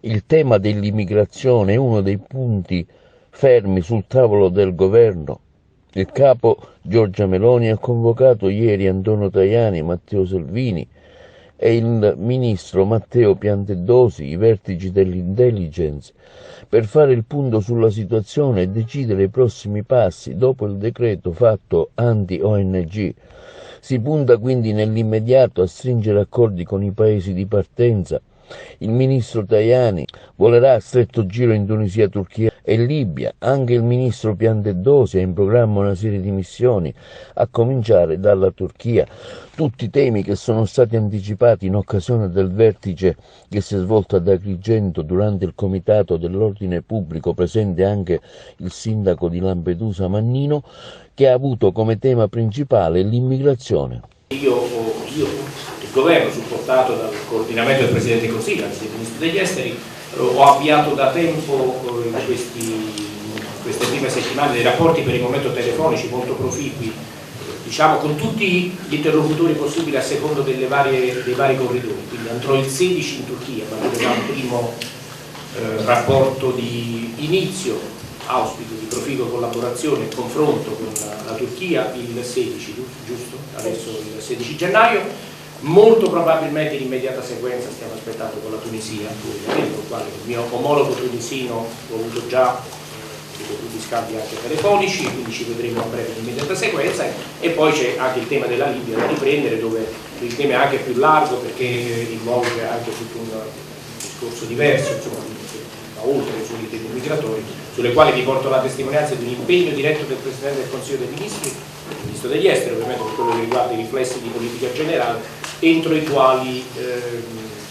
Il tema dell'immigrazione è uno dei punti fermi sul tavolo del governo. Il capo Giorgia Meloni ha convocato ieri Antonio Tajani, Matteo Salvini e il ministro Matteo Piantedosi, i vertici dell'intelligence, per fare il punto sulla situazione e decidere i prossimi passi dopo il decreto fatto anti-ONG. Si punta quindi nell'immediato a stringere accordi con i paesi di partenza. Il ministro Tajani volerà a stretto giro in Tunisia, Turchia e Libia. Anche il ministro Piantedosi ha in programma una serie di missioni, a cominciare dalla Turchia. Tutti temi che sono stati anticipati in occasione del vertice che si è svolto ad Agrigento durante il comitato dell'ordine pubblico, presente anche il sindaco di Lampedusa Mannino, che ha avuto come tema principale l'immigrazione. Il governo, supportato dal coordinamento del Presidente del Consiglio, anzi del Ministro degli Esteri, ho avviato da tempo in queste prime settimane dei rapporti per il momento telefonici molto proficui, diciamo con tutti gli interlocutori possibili a secondo dei vari corridoi. Quindi andrò il 16 in Turchia, parlerò un primo rapporto di inizio, auspico di proficua collaborazione e confronto con la Turchia il 16, giusto? Adesso il 16 gennaio. Molto probabilmente in immediata sequenza stiamo aspettando con la Tunisia, con il quale il mio omologo tunisino ho avuto già tutti scambi anche telefonici, quindi ci vedremo a breve in immediata sequenza, e poi c'è anche il tema della Libia da riprendere, dove il tema è anche più largo perché involge anche tutto un discorso diverso, insomma, ma oltre i soli temi migratori, sulle quali vi porto la testimonianza di un impegno diretto del Presidente del Consiglio dei Ministri, del Ministro degli Esteri, ovviamente per quello che riguarda i riflessi di politica generale, entro i quali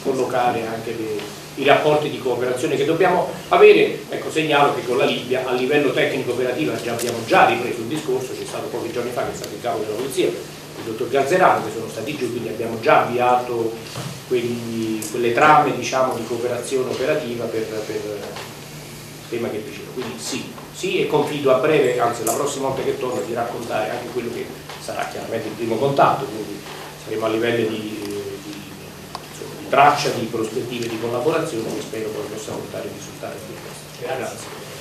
collocare anche i rapporti di cooperazione che dobbiamo avere. Ecco, segnalo che con la Libia a livello tecnico operativo abbiamo già ripreso il discorso, c'è stato pochi giorni fa che è stato il capo della polizia, il dottor Galzerano, che sono stati giù, quindi abbiamo già avviato quelle trame, diciamo, di cooperazione operativa per il tema che dicevo. Quindi sì, e confido a breve, anzi la prossima volta che torno, di raccontare anche quello che sarà chiaramente il primo contatto, quindi saremo a livello di traccia di prospettive di collaborazione che spero poi possa portare risultati. Grazie.